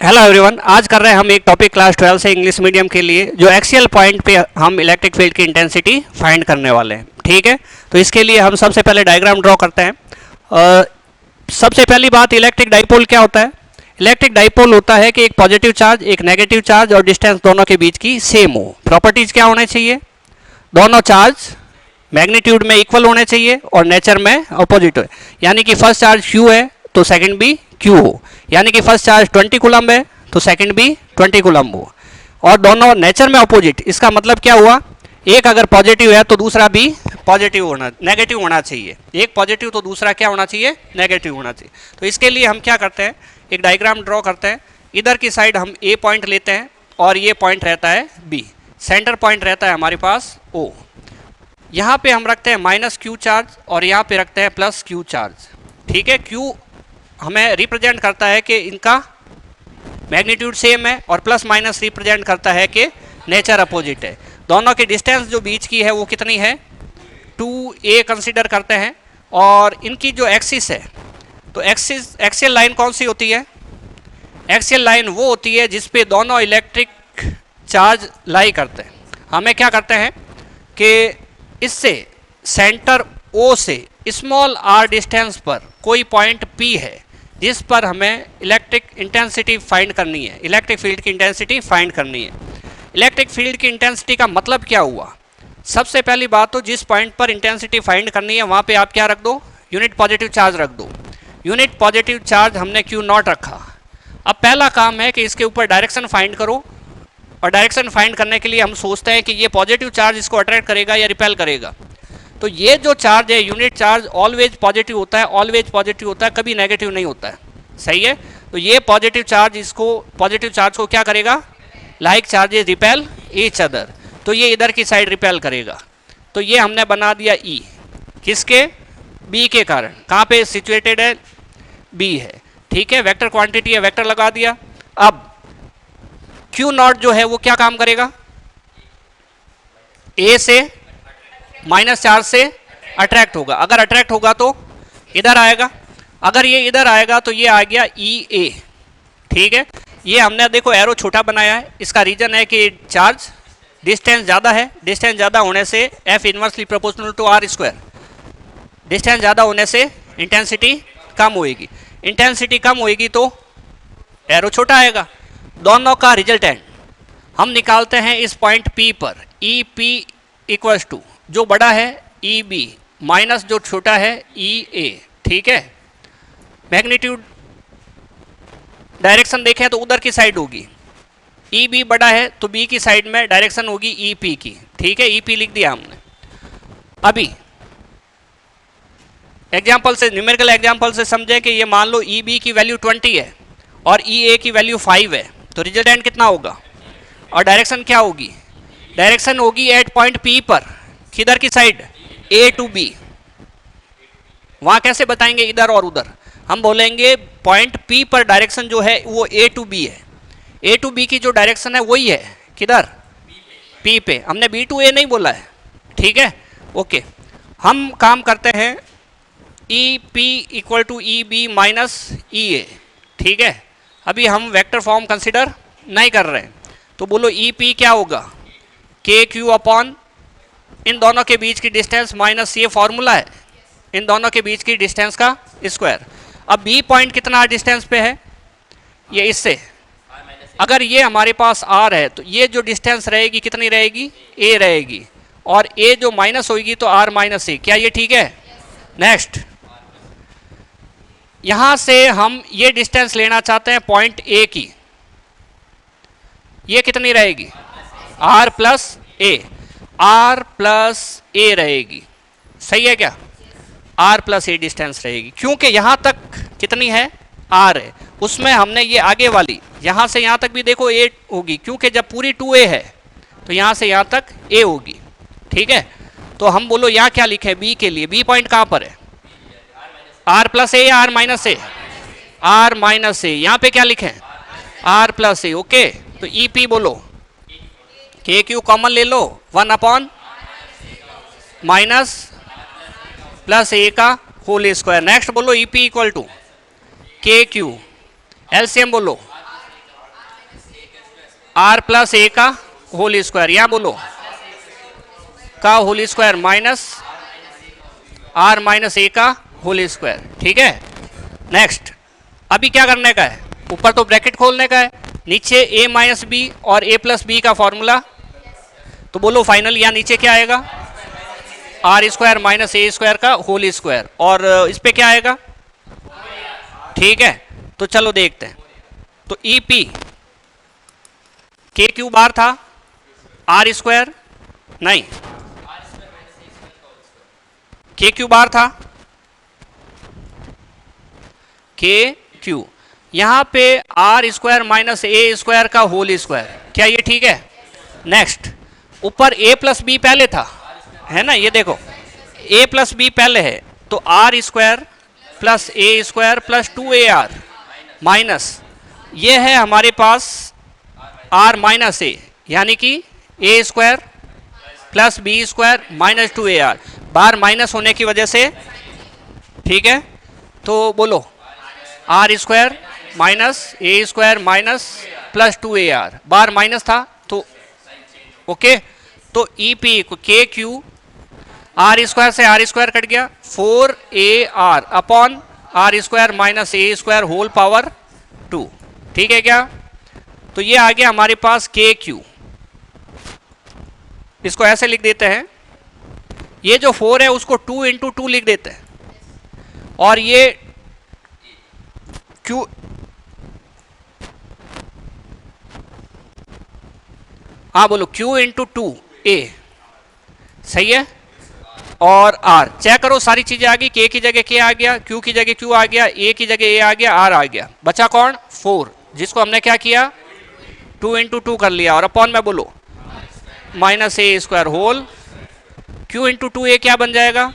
Hello everyone, आज कर रहे हैं हम एक टॉपिक क्लास 12 से इंग्लिश मीडियम के लिए जो एक्सियल पॉइंट पे हम इलेक्ट्रिक फील्ड की इंटेंसिटी फाइंड करने वाले हैं। ठीक है, तो इसके लिए हम सबसे पहले डायग्राम ड्रॉ करते हैं। सबसे पहली बात, इलेक्ट्रिक डाइपोल क्या होता है? इलेक्ट्रिक डाइपोल होता है कि एक पॉजिटिव चार्ज, एक नेगेटिव चार्ज और डिस्टेंस दोनों के बीच की सेम हो। प्रॉपर्टीज क्या होने चाहिए? दोनों चार्ज मैग्नीट्यूड में इक्वल होने चाहिए और नेचर में अपोजिट हो, यानी कि फर्स्ट चार्ज Q है तो सेकंड भी Q हो, यानी कि फर्स्ट चार्ज 20 कूलम्ब है तो सेकंड भी 20 कूलम्ब हो, और दोनों नेचर में अपोजिट। इसका मतलब क्या हुआ? एक अगर पॉजिटिव है तो दूसरा भी पॉजिटिव होना, नेगेटिव होना चाहिए। एक पॉजिटिव तो दूसरा क्या होना चाहिए? नेगेटिव होना चाहिए। तो इसके लिए हम क्या करते हैं, एक डायग्राम ड्रॉ करते हैं। इधर की साइड हम A पॉइंट लेते हैं और ये पॉइंट रहता है B, सेंटर पॉइंट रहता है हमारे पास O। यहाँ पे हम रखते हैं -Q चार्ज और यहाँ पे रखते हैं +Q चार्ज। ठीक है, Q हमें रिप्रेजेंट करता है कि इनका मैग्नीट्यूड सेम है और प्लस माइनस रिप्रेजेंट करता है कि नेचर अपोजिट है। दोनों की डिस्टेंस जो बीच की है वो कितनी है? 2a कंसीडर करते हैं। और इनकी जो एक्सिस है, तो एक्सियल लाइन कौन सी होती है? एक्सियल लाइन वो होती है जिस पे दोनों इलेक्ट्रिक चार्ज लाई करते हैं। हमें क्या करते हैं कि इससे सेंटर O से स्मॉल r डिस्टेंस पर कोई पॉइंट P है जिस पर हमें इलेक्ट्रिक इंटेंसिटी फाइंड करनी है, इलेक्ट्रिक फील्ड की इंटेंसिटी फाइंड करनी है। इलेक्ट्रिक फील्ड की इंटेंसिटी का मतलब क्या हुआ? सबसे पहली बात तो जिस पॉइंट पर इंटेंसिटी फाइंड करनी है वहाँ पे आप क्या रख दो? यूनिट पॉजिटिव चार्ज रख दो। यूनिट पॉजिटिव चार्ज हमने Q0 रखा। अब पहला काम है कि इसके ऊपर डायरेक्शन फाइंड करो, और डायरेक्शन फाइंड करने के लिए हम सोचते हैं कि ये पॉजिटिव चार्ज इसको अट्रैक्ट करेगा या रिपेल करेगा। तो ये जो चार्ज है, यूनिट चार्ज ऑलवेज पॉजिटिव होता है, ऑलवेज पॉजिटिव होता है, कभी नेगेटिव नहीं होता है। सही है, तो ये पॉजिटिव चार्ज इसको, पॉजिटिव चार्ज को क्या करेगा? Like charges repel each other, तो ये इधर की साइड रिपेल करेगा। तो ये हमने बना दिया E, किसके? B के कारण। कहाँ पे सिचुएटेड है? B है। ठीक है, वेक्टर क्वांटिटी है, वेक्टर लगा दिया। अब Q0 जो है वो क्या काम करेगा? A से माइनस चार्ज से अट्रैक्ट होगा। अगर अट्रैक्ट होगा तो इधर आएगा, अगर ये इधर आएगा तो ये आ गया EA। ठीक है, ये हमने देखो एरो छोटा बनाया है, इसका रीजन है कि चार्ज डिस्टेंस ज़्यादा है, डिस्टेंस ज़्यादा होने से F inversely proportional to R square, distance ज़्यादा होने से इंटेंसिटी कम होएगी। इंटेंसिटी कम होएगी तो एरो छोटा आएगा। दोनों का रिजल्टेंट हम निकालते हैं इस पॉइंट P पर। EP इक्वल्स टू जो बड़ा है EB माइनस जो छोटा है EA। ठीक है, मैग्नीट्यूड डायरेक्शन देखें तो उधर की साइड होगी, EB बड़ा है तो B की साइड में डायरेक्शन होगी EP की। ठीक है, EP लिख दिया हमने। अभी एग्जाम्पल से, न्यूमेरिकल एग्जाम्पल से समझे कि ये मान लो EB की वैल्यू 20 है और EA की वैल्यू 5 है, तो रिजल्टेंट कितना होगा? और डायरेक्शन क्या होगी? डायरेक्शन होगी एट पॉइंट P पर, किधर की साइड? A to B। वहां कैसे बताएंगे इधर और उधर? हम बोलेंगे पॉइंट P पर डायरेक्शन जो है वो A टू B है। A टू B की जो डायरेक्शन है वही है किधर? P पे। हमने B टू A नहीं बोला है। ठीक है, ओके। हम काम करते हैं EP equal to EB minus EA। ठीक है, अभी हम वेक्टर फॉर्म कंसिडर नहीं कर रहे हैं, तो बोलो EP क्या होगा? KQ अपॉन इन दोनों के बीच की डिस्टेंस माइनस ये फॉर्मूला है, इन दोनों के बीच की डिस्टेंस का स्क्वायर। अब B पॉइंट कितना डिस्टेंस पे है? ये इससे, अगर ये हमारे पास R है तो ये जो डिस्टेंस रहेगी कितनी रहेगी? A रहेगी, और A जो माइनस होगी तो R माइनस A। क्या ये ठीक है? नेक्स्ट, यहां से हम ये डिस्टेंस लेना चाहते हैं पॉइंट A की, ये कितनी रहेगी? R plus A, R plus A रहेगी। सही है क्या? R प्लस A डिस्टेंस रहेगी, क्योंकि यहां तक कितनी है? R है, उसमें हमने ये आगे वाली यहां से यहां तक भी देखो A होगी, क्योंकि जब पूरी 2A है तो यहां से यहां तक A होगी। ठीक है, तो हम बोलो यहां क्या लिखे B के लिए? B पॉइंट कहां पर है? R प्लस A या R minus A? R minus A। यहां पे क्या लिखें? R plus A। ओके, तो EP बोलो, KQ कॉमन ले लो, 1 अपॉन माइनस प्लस A का होल स्क्वायर। नेक्स्ट बोलो EP equal to KQ, LCM बोलो आर प्लस ए का होल स्क्वायर, या बोलो का whole square minus R minus A का होल स्क्वायर। ठीक है, नेक्स्ट अभी क्या करने का है, ऊपर तो ब्रैकेट खोलने का है, नीचे ए माइनस बी और ए प्लस बी का फॉर्मूला, तो बोलो फाइनल यहाँ नीचे क्या आएगा, R square minus A square का होल स्क्वायर, और इस पे क्या आएगा। ठीक है, तो चलो देखते हैं। तो E P K Q bar था, आर स्क्वायर नहीं, के क्यू बार था, के क्यू, यहां पे R square minus A square का होल स्क्वायर, क्या ये ठीक है। नेक्स्ट ऊपर ए प्लस बी पहले था, है ना, ये देखो ए प्लस बी पहले है, तो R square plus A square plus 2ar minus ये है हमारे पास आर माइनस ए, यानी कि A square plus B square minus 2ar, बार माइनस होने की वजह से। ठीक है, तो बोलो R square minus A square minus plus 2ar, बार माइनस था तो ओके। तो E P K Q, R square से आर स्क्वायर कट गया, 4ar upon R square minus A square whole power 2। ठीक है क्या, तो ये आ गया हमारे पास के क्यू, इसको ऐसे लिख देते हैं, ये जो 4 है उसको 2 इंटू 2 लिख देते हैं, और ये क्यू बोलो Q इंटू 2a, सही है, और R चेक करो सारी चीजें आ गई, K की जगह K आ गया, Q की जगह Q आ गया, A की जगह A आ गया, R आ गया, बचा कौन 4, जिसको हमने क्या किया 2 इंटू 2 कर लिया, और अपॉन में बोलो minus A square whole, Q into 2a क्या बन जाएगा,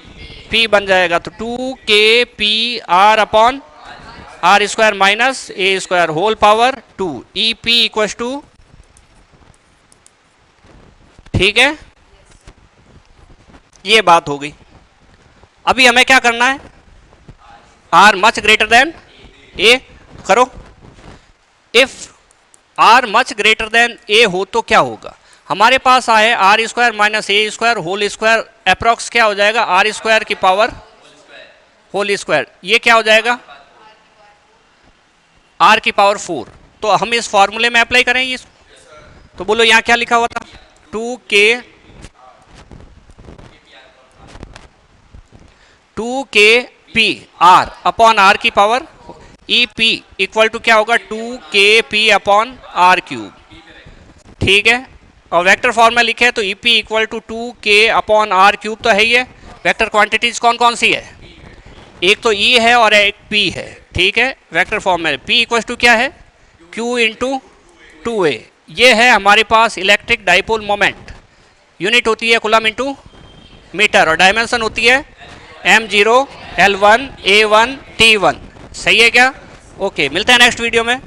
P बन जाएगा, तो 2kpr upon R square minus A square whole power 2, E P equal to. ठीक है, ये बात हो गई। अभी हमें क्या करना है, R much greater than A करो, if R much greater than A हो तो क्या होगा, हमारे पास आए R square minus A square whole square, approx क्या हो जाएगा आर स्क्वायर की पावर होल स्क्वायर, ये क्या हो जाएगा आर की पावर 4। तो हम इस फॉर्मूले में अप्लाई करेंगे इसको, तो बोलो यहां क्या लिखा हुआ था 2kp r अपॉन आर की power E P equal to क्या होगा 2kp अपॉन आर क्यूब। ठीक है, और वेक्टर फॉर्म में लिखे तो E P equal to 2k upon R cube, तो है ये वेक्टर क्वांटिटीज कौन कौन सी है, एक तो ई है और एक पी है। ठीक है, वेक्टर फॉर्म में पी इक्वल टू क्या है q इंटू 2a, ये है हमारे पास इलेक्ट्रिक डाइपोल मोमेंट, यूनिट होती है कूलम इंटू मीटर, और डायमेंशन होती है m0 l1 a1 t1। सही है क्या, ओके, मिलते हैं नेक्स्ट वीडियो में।